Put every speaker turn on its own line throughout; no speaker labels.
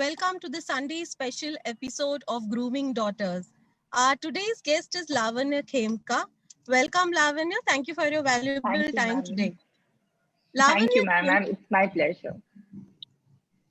welcome to the Sunday special episode of Grooming Daughters. Today's guest is Lavanya Khemka. Welcome, Lavanya. Thank you for your valuable
Thank you,
time
ma'am.
today.
Thank you, ma'am. It's my pleasure.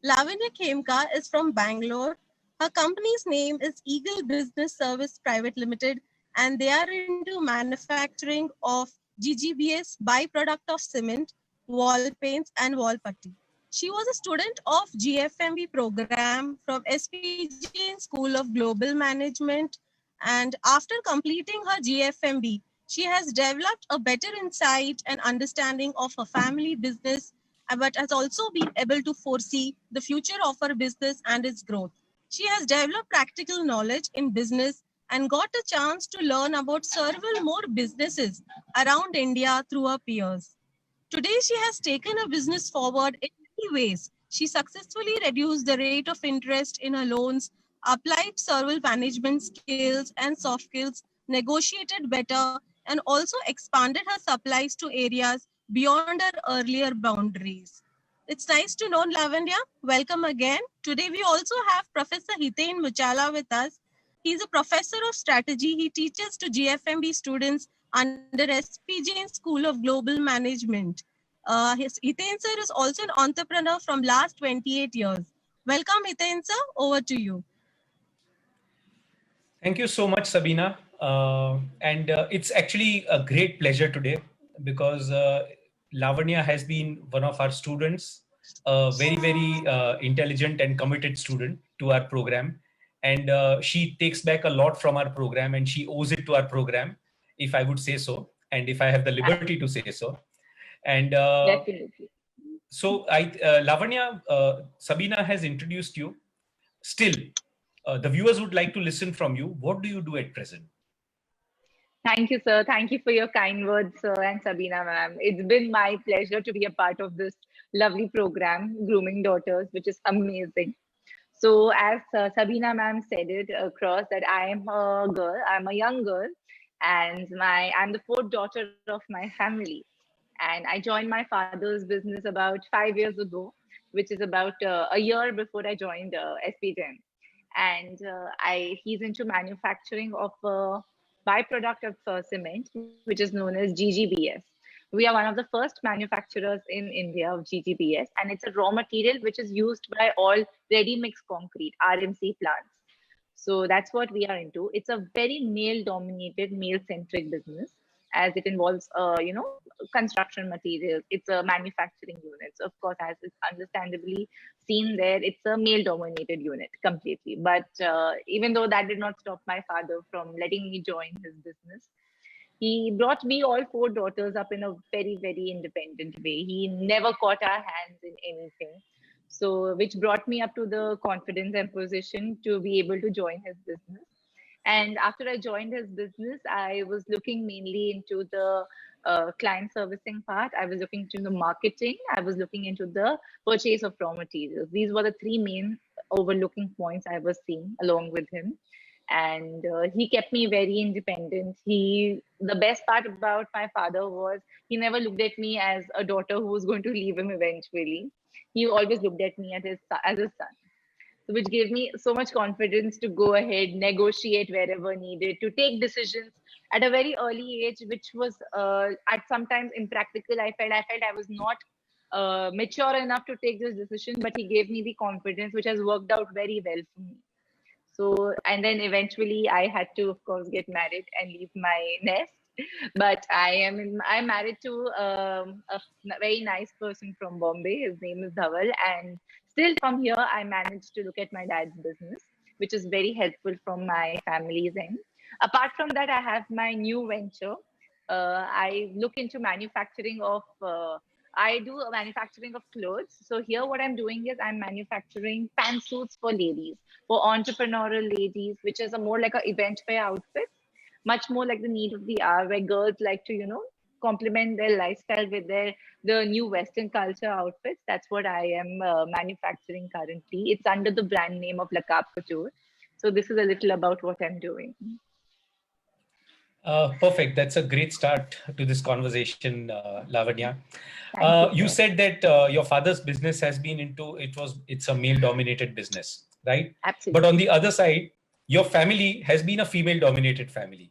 Lavanya Khemka is from Bangalore. Her company's name is Eagle Business Service Private Limited, and they are into manufacturing of GGBS, byproduct of cement, wall paints, and wall putty. She was a student of GFMB program from SPG School of Global Management, and after completing her GFMB, she has developed a better insight and understanding of her family business, but has also been able to foresee the future of her business and its growth. She has developed practical knowledge in business and got a chance to learn about several more businesses around India through her peers. Today, she has taken her business forward in many ways. She successfully reduced the rate of interest in her loans, applied several management skills and soft skills, negotiated better, and also expanded her supplies to areas beyond her earlier boundaries. It's nice to know, Lavanya. Welcome again. Today, we also have Professor Hiten Muchala with us. He's a professor of strategy. He teaches to GFMB students under SPJ School of Global Management. Hiten sir is also an entrepreneur from last 28 years. Welcome, Hiten sir. Over to you.
Thank you so much, Sabina. And it's actually a great pleasure today because Lavanya has been one of our students, a very intelligent and committed student to our program. And she takes back a lot from our program and she owes it to our program, if I would say so, and if I have the liberty to say so. And
Definitely.
so Lavanya, Sabina has introduced you. Still, the viewers would like to listen from you. What do you do at present?
Thank you, sir. Thank you for your kind words, sir, and Sabina, ma'am. It's been my pleasure to be a part of this lovely program, Grooming Daughters, which is amazing. So, as Sabina, ma'am, said it across, that I am a girl, I'm a young girl, and I'm the fourth daughter of my family. And I joined my father's business about 5 years ago, which is about a year before I joined SPGen. And he's into manufacturing of byproduct of cement, which is known as GGBS. We are one of the first manufacturers in India of GGBS, and it's a raw material which is used by all ready-mix concrete, RMC plants. So that's what we are into. It's a very male-dominated, male-centric business, as it involves, construction materials. It's a manufacturing unit. So of course, as it's understandably seen there, it's a male-dominated unit completely. But even though that did not stop my father from letting me join his business, he brought me all four daughters up in a very independent way. He never caught our hands in anything. So, which brought me up to the confidence and position to be able to join his business. And after I joined his business, I was looking mainly into the client servicing part. I was looking into the marketing. I was looking into the purchase of raw materials. These were the three main overlooking points I was seeing along with him. And he kept me very independent. The best part about my father was he never looked at me as a daughter who was going to leave him eventually. He always looked at me as his son, which gave me so much confidence to go ahead, negotiate wherever needed, to take decisions at a very early age, which was at sometimes impractical. I felt I was not mature enough to take this decision, but he gave me the confidence, which has worked out very well for me. So, and then eventually I had to, of course, get married and leave my nest. But I'm married to a very nice person from Bombay. His name is Dhaval, and still from here I managed to look at my dad's business, which is very helpful from my family's end. Apart from that, I have my new venture. I look into manufacturing of. I do a manufacturing of clothes. So here, what I'm doing is I'm manufacturing pantsuits for ladies, for entrepreneurial ladies, which is a more like an event wear outfit, much more like the need of the hour, where girls like to, complement their lifestyle with the new Western culture outfits. That's what I am manufacturing currently. It's under the brand name of La Cap Couture. So this is a little about what I'm doing.
Perfect. That's a great start to this conversation, Lavanya.
Thank
You said that your father's business has been it's a male-dominated business. right?
Absolutely.
But on the other side, your family has been a female dominated family.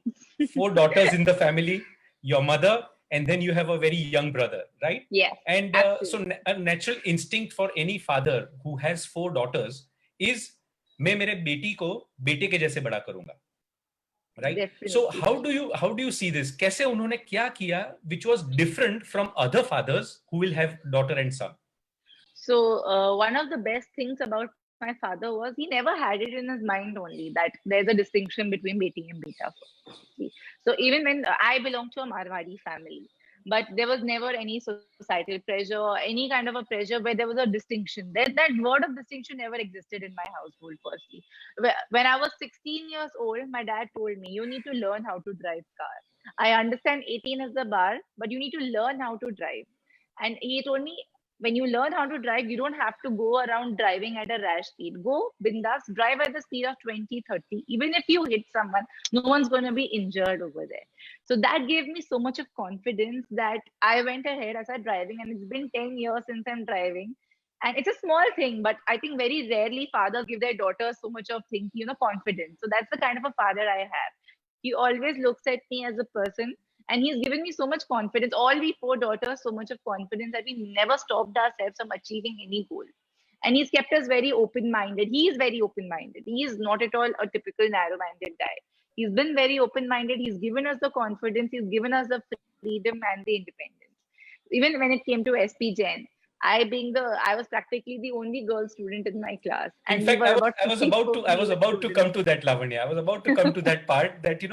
4 daughters in the family, your mother, and then you have a very young brother, right?
Yes,
And so
absolutely.
a natural instinct for any father who has 4 daughters is मैं मेरे बेटी को बेटे के जैसे बड़ा करूंगा, right? So
Definitely.
how do you see this? कैसे उन्होंने क्या किया which was different from other fathers who will have daughter and son?
So one of the best things about my father was he never had it in his mind only that there's a distinction between beti and beta. So even when I belong to a Marwadi family, but there was never any societal pressure or any kind of a pressure where there was a distinction. That word of distinction never existed in my household, firstly. When I was 16 years old, my dad told me, you need to learn how to drive car. I understand 18 is the bar, but you need to learn how to drive. And he told me, when you learn how to drive, you don't have to go around driving at a rash speed. Go bindas, drive at the speed of 20, 30. Even if you hit someone, no one's going to be injured over there. So that gave me so much of confidence that I went ahead, I started driving, and it's been 10 years since I'm driving. And it's a small thing, but I think very rarely fathers give their daughters so much of things, confidence. So that's the kind of a father I have. He always looks at me as a person, and he's given me so much confidence. All we 4 daughters, so much of confidence that we never stopped ourselves from achieving any goal. And he's kept us very open-minded. He is very open-minded. He is not at all a typical narrow-minded guy. He's been very open-minded. He's given us the confidence. He's given us the freedom and the independence. Even when it came to SP Jain, I was practically the only girl student in my class. And
In fact,
we were about
I was about to come
students.
to that, Lavanya. I was about to come to that part that you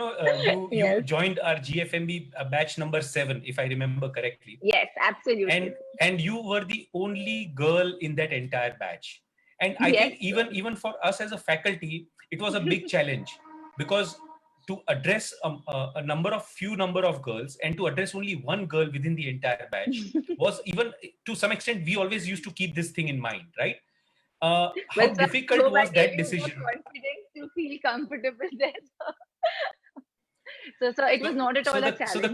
Yes.
joined our GFMB batch number 7, if I remember correctly.
Yes, absolutely.
And you were the only girl in that entire batch. And I think even for us as a faculty, it was a big challenge, because to address a few number of girls and to address only one girl within the entire batch was, even to some extent, we always used to keep this thing in mind, right? How difficult was that decision?
Confidence to feel comfortable there. So it was not at all a challenge.
So the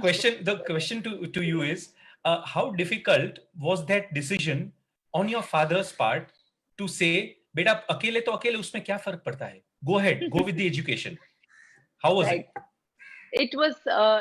question to you is, how difficult was that decision on your father's part to say, "Beta, अकेले तो अकेले उसमें क्या फर्क पड़ता है? Go ahead, go with the education." How was it?
It was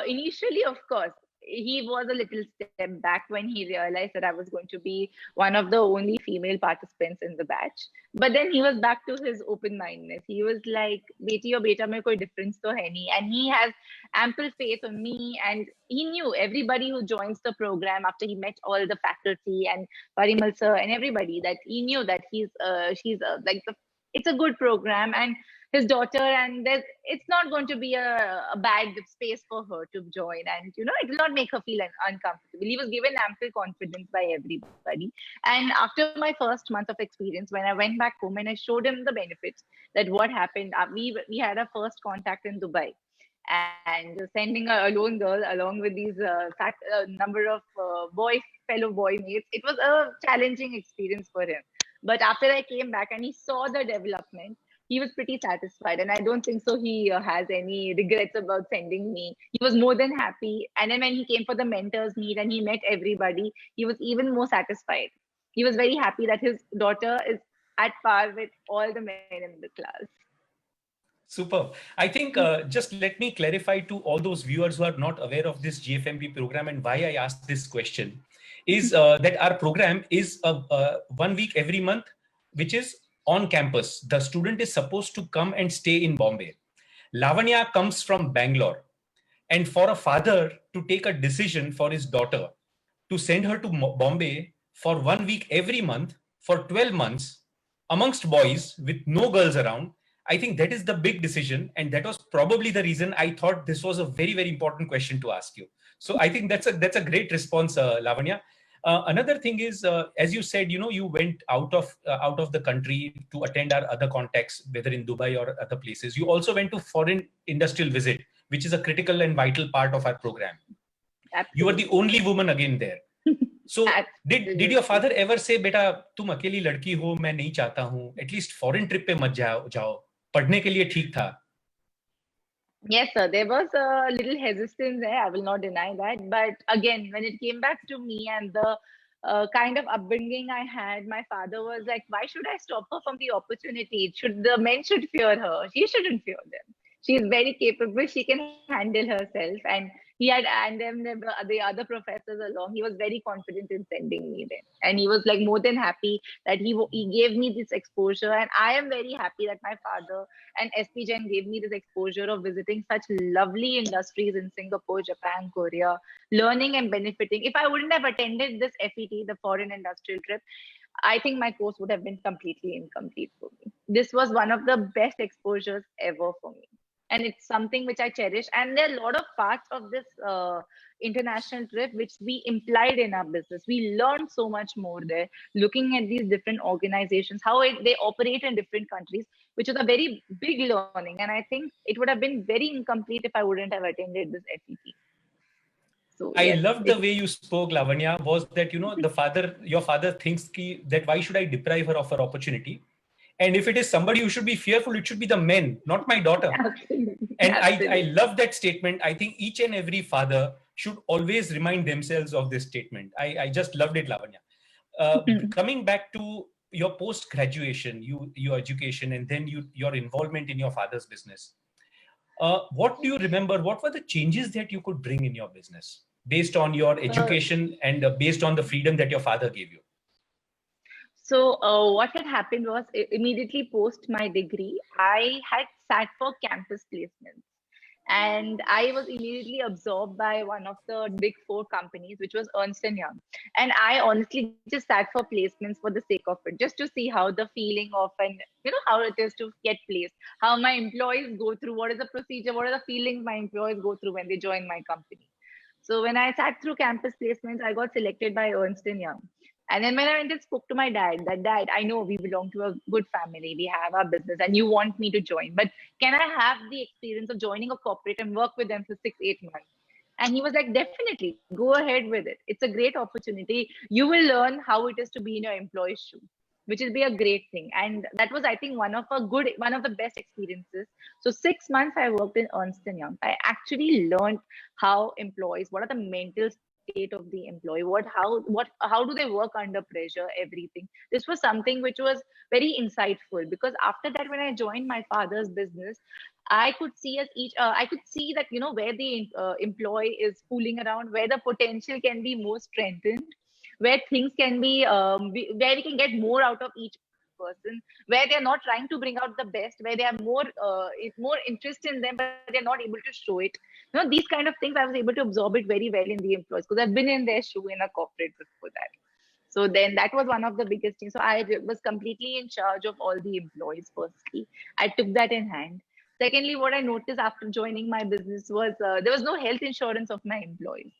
initially, of course, he was a little step back when he realized that I was going to be one of the only female participants in the batch. But then he was back to his open-mindedness. He was like, "Beti or beta mein koi difference to hai nahi." And he has ample faith on me. And he knew everybody who joins the program after he met all the faculty and Parimal sir and everybody, that he knew that it's a good program, and his daughter, and it's not going to be a bad space for her to join, and it will not make her feel uncomfortable. He was given ample confidence by everybody. And after my first month of experience, when I went back home and I showed him the benefits, that what happened, we had our first contact in Dubai, and sending a lone girl along with these number of fellow boy mates, it was a challenging experience for him. But after I came back and he saw the development, he was pretty satisfied, and I don't think so he has any regrets about sending me. He was more than happy. And then when he came for the mentors meet and he met everybody, he was even more satisfied. He was very happy that his daughter is at par with all the men in the class.
Super. I think just let me clarify to all those viewers who are not aware of this GFMB program and why I asked this question is that our program is 1 week every month, which is on campus. The student is supposed to come and stay in Bombay. Lavanya comes from Bangalore. And for a father to take a decision for his daughter to send her to Bombay for 1 week every month for 12 months amongst boys with no girls around, I think that is the big decision. And that was probably the reason I thought this was a very, very important question to ask you. So I think that's a great response, Lavanya. Another thing is, as you said, you went out of the country to attend our other contacts, whether in Dubai or other places. You also went to foreign industrial visit, which is a critical and vital part of our program. Absolutely. You were the only woman again there. So did your father ever say, "Beta, तुम अकेली लड़की हो, मैं नहीं चाहता हूँ, at least foreign trip पे मत जाओ, पढ़ने के लिए ठीक था"?
Yes, sir. There was a little hesitance there. I will not deny that. But again, when it came back to me and the kind of upbringing I had, my father was like, why should I stop her from the opportunity? The men should fear her. She shouldn't fear them. She's very capable. She can handle herself. And he had, and then the other professors along, he was very confident in sending me there. And he was like more than happy that he gave me this exposure. And I am very happy that my father and SP Jain gave me this exposure of visiting such lovely industries in Singapore, Japan, Korea, learning and benefiting. If I wouldn't have attended this FET, the foreign industrial trip, I think my course would have been completely incomplete for me. This was one of the best exposures ever for me. And it's something which I cherish. And there are a lot of parts of this international trip which we implied in our business. We learned so much more there, looking at these different organizations, how they operate in different countries, which is a very big learning. And I think it would have been very incomplete if I wouldn't have attended this FET. So,
I
yes,
loved the way you spoke, Lavanya, was that, your father thinks that why should I deprive her of her opportunity? And if it is somebody who should be fearful, it should be the men, not my daughter.
absolutely.
And
Absolutely.
I love that statement. I think each and every father should always remind themselves of this statement. I just loved it, Lavanya. Coming back to your post-graduation, your education, and then your involvement in your father's business. What do you remember? What were the changes that you could bring in your business based on your education and based on the freedom that your father gave you?
So what had happened was immediately post my degree, I had sat for campus placements. And I was immediately absorbed by one of the big four companies, which was Ernst & Young. And I honestly just sat for placements for the sake of it, just to see how the feeling of, and how it is to get placed, how my employees go through, what is the procedure, what are the feelings my employees go through when they join my company. So when I sat through campus placements, I got selected by Ernst & Young. And then when I went and spoke to my dad, Dad, I know we belong to a good family, we have our business, and you want me to join, but can I have the experience of joining a corporate and work with them for 6-8 months? And he was like, definitely, go ahead with it. It's a great opportunity. You will learn how it is to be in your employee's shoe, which will be a great thing. And that was, I think, one of the best experiences. So 6 months I worked in Ernst & Young. I actually learned how employees, what are the mental state of the employee, how do they work under pressure, everything. This was something which was very insightful, because after that, when I joined my father's business, I could see that where the employee is fooling around, where the potential can be more strengthened, where things can be where we can get more out of each person, where they're not trying to bring out the best, where they have more interest in them, but they're not able to show it. These kind of things I was able to absorb it very well in the employees, because I've been in their shoe in a corporate before that. So then that was one of the biggest things. So I was completely in charge of all the employees. Firstly, I took that in hand. Secondly, what I noticed after joining my business was there was no health insurance of my employees.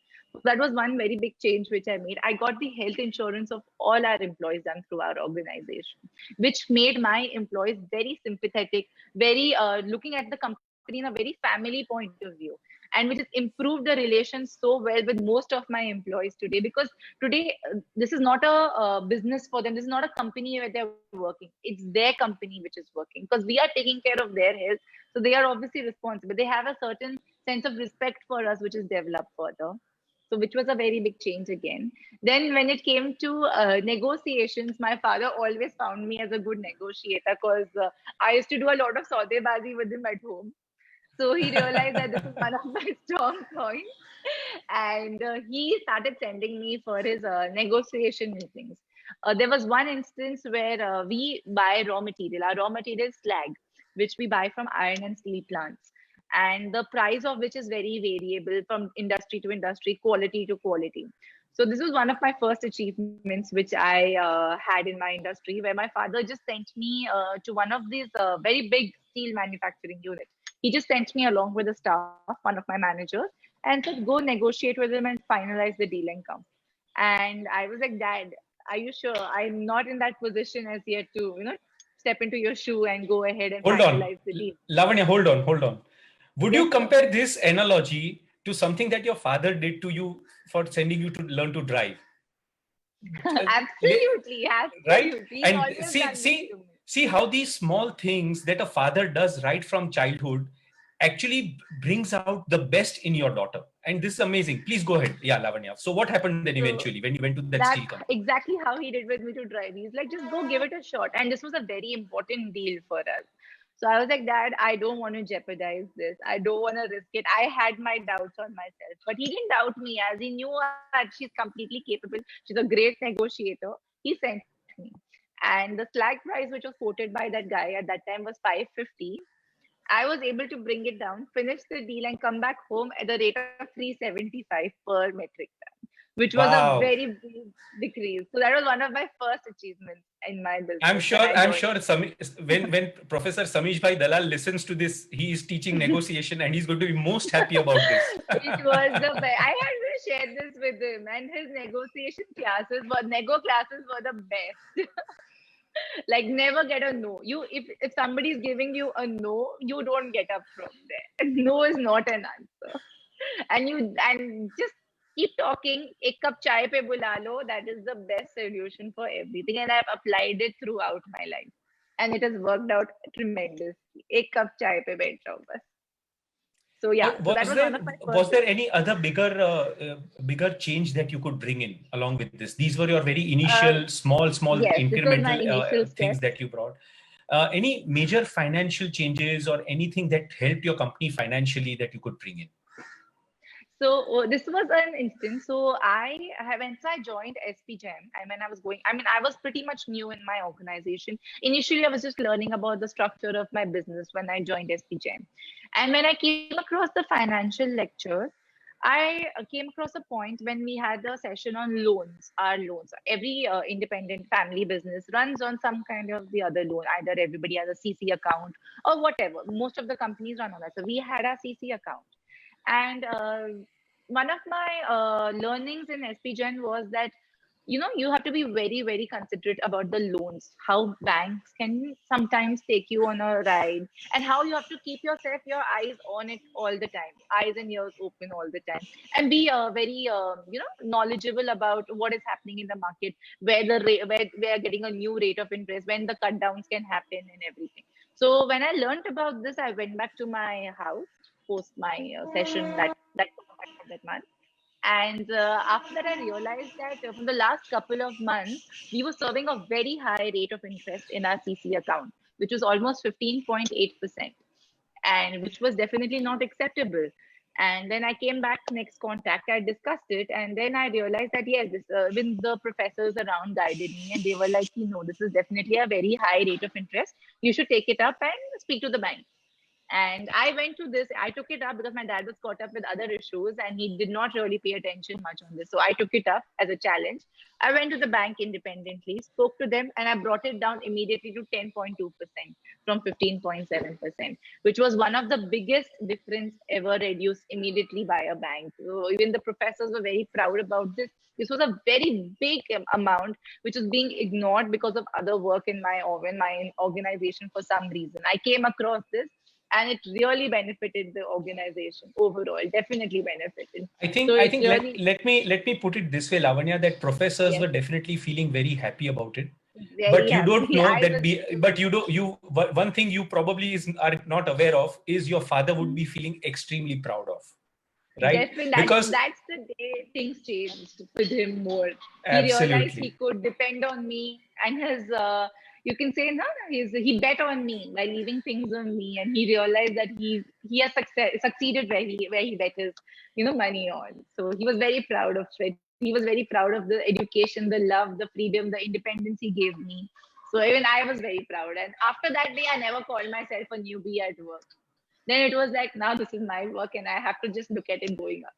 That was one very big change which I made. I got the health insurance of all our employees done through our organization, which made my employees very sympathetic, very looking at the company in a very family point of view, and which has improved the relations so well with most of my employees today. Because today, this is not a business for them. This is not a company where they're working. It's their company which is working, because we are taking care of their health. So they are obviously responsible. They have a certain sense of respect for us, which is developed further. So which was a very big change again. Then when it came to negotiations, my father always found me as a good negotiator, because I used to do a lot of sautebazi with him at home. So he realized that this is one of my strong points. And he started sending me for his negotiation meetings. There was one instance where we buy raw material. Our raw material is slag, which we buy from iron and steel plants, and the price of which is very variable from industry to industry, quality to quality. So this was one of my first achievements which I had in my industry, where my father just sent me to one of these very big steel manufacturing units. He just sent me along with the staff, one of my managers, and said, go negotiate with him and finalize the deal and come. And I was like, Dad, are you sure? I'm not in that position as yet to, step into your shoe and go ahead and finalize the deal.
Lavanya, hold on. Would you compare this analogy to something that your father did to you for sending you to learn to drive?
Absolutely.
Right? And see how these small things that a father does right from childhood actually brings out the best in your daughter. And this is amazing. Please go ahead. Yeah, Lavanya. So what happened then
So
eventually when you went to that
that's
steel company?
exactly how he did with me to drive. He's like, just go give it a shot. And this was a very important deal for us. So I was like, Dad, I don't want to jeopardize this. I don't want to risk it. I had my doubts on myself, but he didn't doubt me as he knew that she's completely capable. She's a great negotiator. He sent me. And the slag price, which was quoted by that guy at that time, was 550. I was able to bring it down, finish the deal, and come back home at the rate of 375 per metric ton, which was a
Wow.
very big decrease. So that was one of my first achievements in my
I'm
business when
sure,
I
I'm
joined.
sure when Professor Samish Bhai Dalal listens to this, he is teaching negotiation and he's going to be most happy about this.
It was the best. I had to share this with him, and his nego classes were the best. Like never get a no. If somebody is giving you a no, you don't get up from there. No is not an answer. And just keep talking. Ek cup chai pe bula lo. That is the best solution for everything, and I've applied it throughout my life, and it has worked out tremendously. Ek cup chai pe baith jao bas. So yeah, so that was one of my
Was
first.
there any other bigger change that you could bring in along with this? These were your very initial small
Yes, this was my
incremental
initial
things
step.
that you brought. Any major financial changes or anything that helped your company financially that you could bring in?
So this was an instance. So once I joined SP Gem, and when I was pretty much new in my organization. Initially, I was just learning about the structure of my business when I joined SP Gem. And when I came across the financial lecture, I came across a point when we had a session on loans, our loans. Every independent family business runs on some kind of the other loan. Either everybody has a CC account or whatever. Most of the companies run on that. So we had a CC account. And one of my learnings in SPGen was that you have to be very, very considerate about the loans, how banks can sometimes take you on a ride, and how you have to keep your eyes on it all the time, eyes and ears open all the time, and be very knowledgeable about what is happening in the market, where where we are getting a new rate of interest, when the cut downs can happen and everything. So when I learned about this, I went back to my house post my session that month. And after that, I realized that for the last couple of months, we were serving a very high rate of interest in our CC account, which was almost 15.8%, and which was definitely not acceptable. And then I came back next contact, I discussed it, and then I realized that yes, when the professors around guided me, and they were like, this is definitely a very high rate of interest. You should take it up and speak to the bank. And I took it up because my dad was caught up with other issues and he did not really pay attention much on this. So I took it up as a challenge. I went to the bank independently, spoke to them, and I brought it down immediately to 10.2% from 15.7%, which was one of the biggest difference ever reduced immediately by a bank. So even the professors were very proud about this. This was a very big amount, which was being ignored because of other work in my organization for some reason. I came across this and it really benefited the organization overall. Definitely benefited. So
I
it's
think
really
let me put it this way, Lavanya, that professors
yes,
were definitely feeling very happy about it. But
very
you don't
happy.
know
I
that
was
but you don't you one thing you probably are not aware of is your father would be
Mhm.
feeling extremely proud of, right?
Definitely
Because
that's the day things changed with him more. He realized he
absolutely.
could depend on me, and his you can say no, he bet on me by leaving things on me, and he realized that he has succeeded where he bet his money on. So he was very proud of it. He was very proud of the education, the love, the freedom, the independence he gave me. So even I was very proud. And after that day, I never called myself a newbie at work. Then it was like, now this is my work and I have to just look at it going up.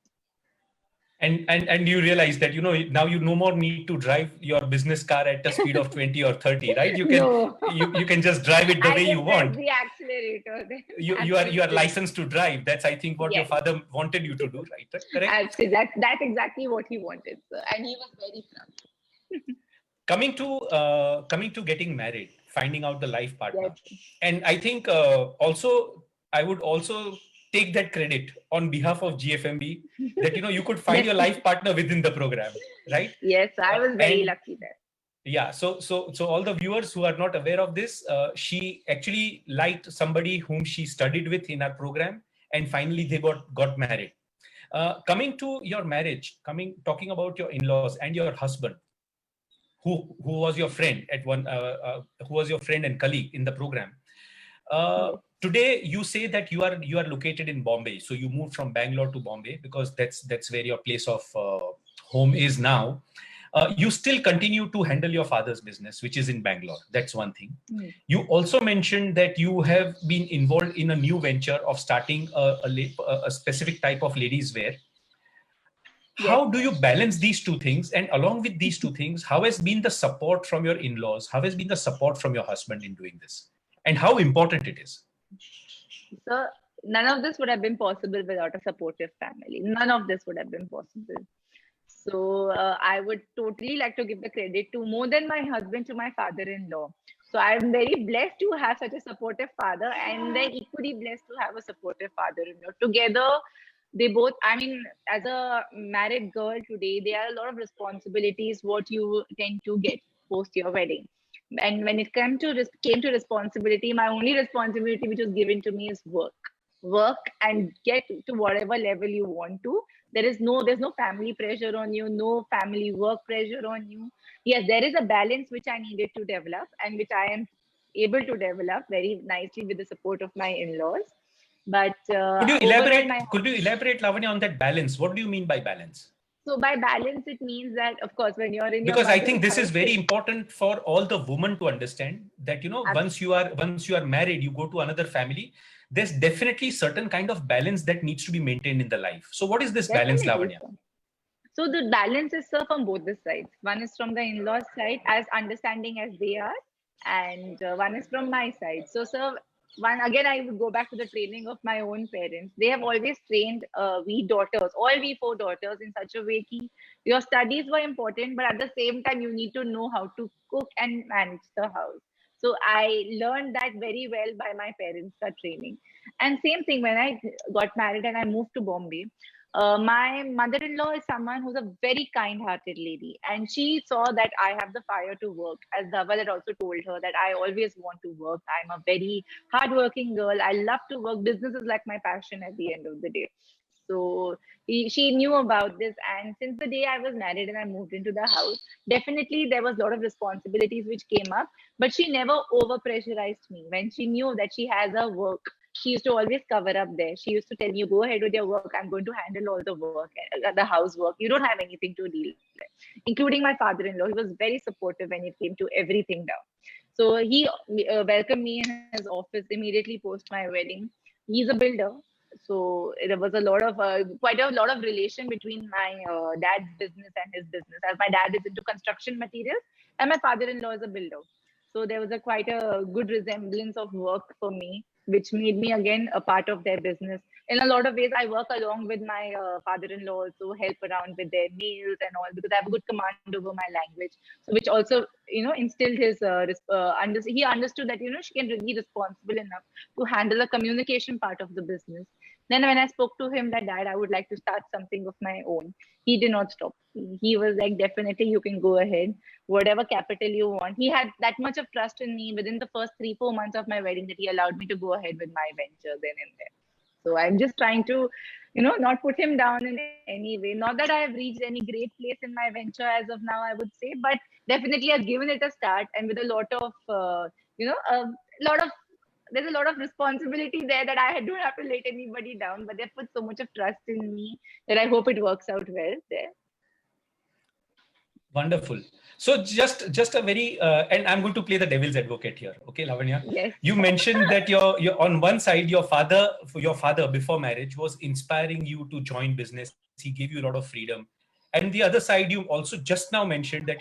And you realize that now you no more need to drive your business car at a speed of 20 or 30, right?
No,
You can just drive it the
I
way you
can press
want.
the accelerator.
You are
Absolutely.
licensed to drive. That's, I think, what your
Yes,
father wanted you to do, right? Correct?
absolutely. That's exactly what he wanted, sir. And he was very proud.
Coming to getting married, finding out the life partner.
Yes.
And I think also I would also take that credit on behalf of GFMB that you could find your life partner within the program, right?
Yes, I was very
And
lucky there.
yeah, so all the viewers who are not aware of this, she actually liked somebody whom she studied with in our program, and finally they got married. Coming to your marriage, talking about your in-laws and your husband, who was your friend at who was your friend and colleague in the program.
Yes.
Today you say that you are located in Bombay, so you moved from Bangalore to Bombay because that's where your place of home is now. You still continue to handle your father's business, which is in Bangalore. That's one thing. You also mentioned that you have been involved in a new venture of starting a specific type of ladies wear. How do you balance these two things? And along with these two things, how has been the support from your in-laws? How has been the support from your husband in doing this? And how important it is?
So none of this would have been possible without a supportive family. None of this would have been possible. So I would totally like to give the credit to, more than my husband, to my father-in-law. So I'm very blessed to have such a supportive father, and then equally blessed to have a supportive father-in-law. Together, they both, I mean, as a married girl today, there are a lot of responsibilities what you tend to get post your wedding. And when it came to responsibility, my only responsibility which was given to me is work and get to whatever level you want to. There's no family pressure on you, no family work pressure on you. Yes, there is a balance which I needed to develop, and which I am able to develop very nicely with the support of my in-laws. But
could you elaborate, Lavanya, on that balance? What do you mean by balance?
So by balance, it means that, of course, when you're in
because I think this is very important for all the women to understand that, you know, once you are married, you go to another family, there's definitely certain kind of balance that needs to be maintained in the life. So what is this balance, Lavanya?
So the balance is, sir, from both the sides. One is from the in-laws side, as understanding as they are, and one is from my side. So, sir, again, I would go back to the training of my own parents. They have always trained all we four daughters, in such a way that your studies were important, but at the same time, you need to know how to cook and manage the house. So I learned that very well by my parents' training. And same thing, when I got married and I moved to Bombay, my mother-in-law is someone who's a very kind-hearted lady, and she saw that I have the fire to work. As Dhaval had also told her, that I always want to work. I'm a very hardworking girl. I love to work. Business is like my passion at the end of the day. So she knew about this, and since the day I was married and I moved into the house, definitely there was a lot of responsibilities which came up, but she never over pressurized me. When she knew that she has her work, she used to always cover up there. She used to tell me, go ahead with your work. I'm going to handle all the work, the housework. You don't have anything to deal with, including my father-in-law. He was very supportive when it came to everything down. So he welcomed me in his office immediately post my wedding. He's a builder. So there was quite a lot of relation between my dad's business and his business, as my dad is into construction materials and my father-in-law is a builder. So there was quite a good resemblance of work for me, which made me again a part of their business. In a lot of ways, I work along with my father-in-law, also help around with their meals and all, because I have a good command over my language. So which also, instilled his, he understood that, she can be responsible enough to handle the communication part of the business. Then when I spoke to him that, Dad, I would like to start something of my own, he did not stop. He was like, definitely you can go ahead, whatever capital you want. He had that much of trust in me within the first 3-4 months of my wedding that he allowed me to go ahead with my venture then and there. So I'm just trying to, not put him down in any way. Not that I have reached any great place in my venture as of now, I would say, but definitely I've given it a start, and with a lot of, there's a lot of responsibility there that I don't have to let anybody down, but they've put so much of trust in me that I hope it works out well there.
Wonderful. So just a very, and I'm going to play the devil's advocate here. Okay, Lavanya?
Yes.
You mentioned that you're on one side, your father before marriage was inspiring you to join business. He gave you a lot of freedom. And the other side, you also just now mentioned that,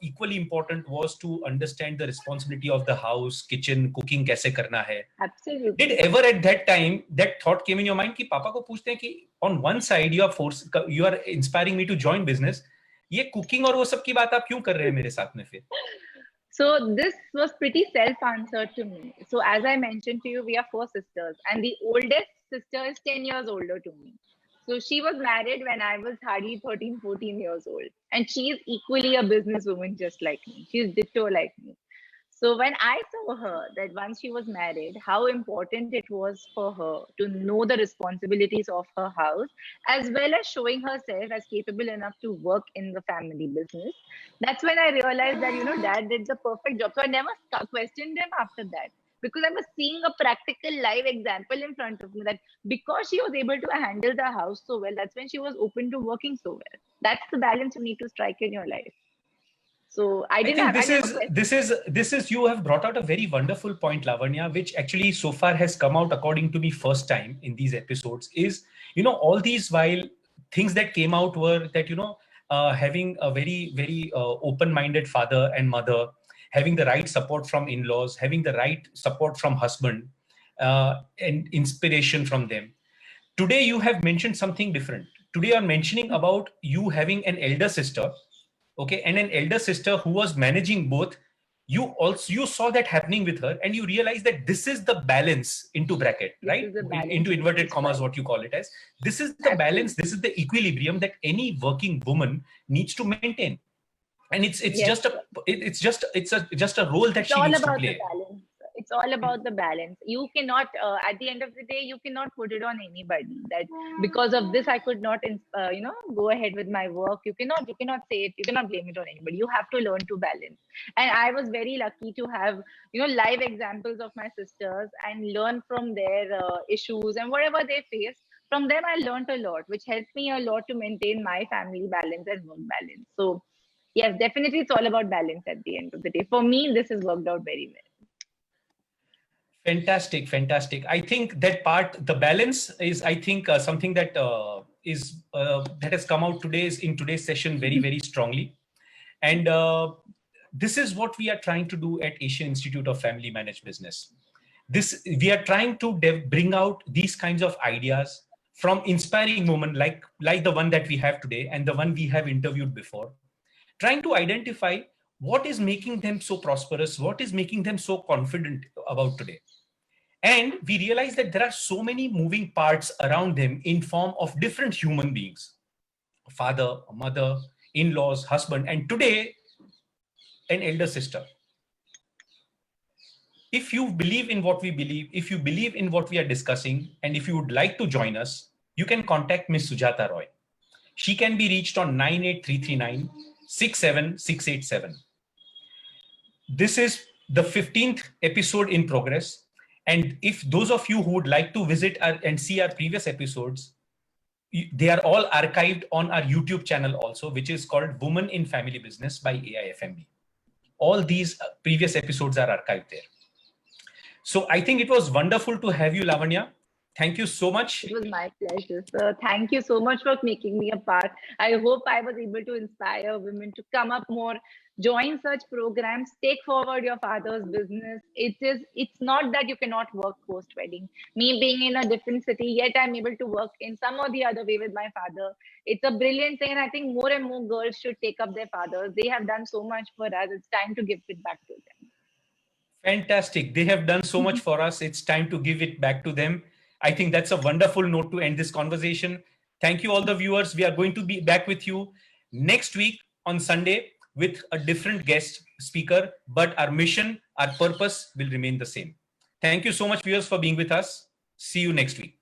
equally important was to understand the responsibility of the house, kitchen, cooking kaise karna hai.
Absolutely.
Did ever at that time, that thought came in your mind ki papa ko puchte hain ki on one side, you are inspiring me to join business. ये cooking और वो सब की बात आप क्यों कर रहे हैं मेरे साथ में फिर?
So this was pretty self-answered to me. So as I mentioned to you, we are 4 sisters, and the oldest sister is 10 years older to me. So she was married when I was hardly 13, 14 years old. And she is equally a businesswoman just like me. She's ditto like me. So when I saw her that once she was married, how important it was for her to know the responsibilities of her house, as well as showing herself as capable enough to work in the family business. That's when I realized that, dad did the perfect job. So I never questioned him after that, because I was seeing a practical live example in front of me, that because she was able to handle the house so well, that's when she was open to working so well. That's the balance you need to strike in your life. So I
think
never questioned.
this is you have brought out a very wonderful point, Lavanya, which actually so far has come out according to me first time in these episodes. Is, all these while things that came out were that, having a very open-minded father and mother, having the right support from in-laws, having the right support from husband, and inspiration from them. Today you have mentioned something different. Today you're mentioning about you having an elder sister, okay, and an elder sister who was managing both. You saw that happening with her, and you realized that this is the balance, into bracket,
This
right,
is the balance
into
you need to
inverted commas,
strike.
what you call it as. This is the balance,
Absolutely.
this is the equilibrium that any working woman needs to maintain. And it's
Yes,
just a
sir.
just a role that
It's
she
all
needs to
about the
play.
balance. It's all about the balance. You cannot, at the end of the day, you cannot put it on anybody that because of this I could not, go ahead with my work. You cannot say it. You cannot blame it on anybody. You have to learn to balance. And I was very lucky to have, live examples of my sisters and learn from their issues and whatever they face. From them, I learned a lot, which helped me a lot to maintain my family balance and work balance. So yes, definitely, it's all about balance at the end of the day. For me, this has worked out very well.
Fantastic, fantastic. I think that part, the balance is, I think, something that that has come out in today's session very strongly. And this is what we are trying to do at Asian Institute of Family Managed Business. We are trying to bring out these kinds of ideas from inspiring women like the one that we have today and the one we have interviewed before, trying to identify what is making them so prosperous, what is making them so confident about today. And we realize that there are so many moving parts around them in form of different human beings: a father, a mother, in-laws, husband, and today an elder sister. If you believe in what we believe, if you believe in what we are discussing, and if you would like to join us, you can contact Ms. Sujata Roy. She can be reached on 98339 67687. This is the 15th episode in progress. And if those of you who would like to visit and see our previous episodes, they are all archived on our YouTube channel also, which is called Women in Family Business by AIFMB. All these previous episodes are archived there. So I think it was wonderful to have you, Lavanya. Thank you so much.
It was my pleasure, sir. Thank you so much for making me a part. I hope I was able to inspire women to come up more, join such programs, take forward your father's business. It's not that you cannot work post-wedding. Me being in a different city, yet I'm able to work in some or the other way with my father. It's a brilliant thing, and I think more and more girls should take up their fathers. They have done so much for us. It's time to give it back to them.
Fantastic. They have done so much for us. It's time to give it back to them. I think that's a wonderful note to end this conversation. Thank you, all the viewers. We are going to be back with you next week on Sunday with a different guest speaker, but our mission, our purpose will remain the same. Thank you so much, viewers, for being with us. See you next week.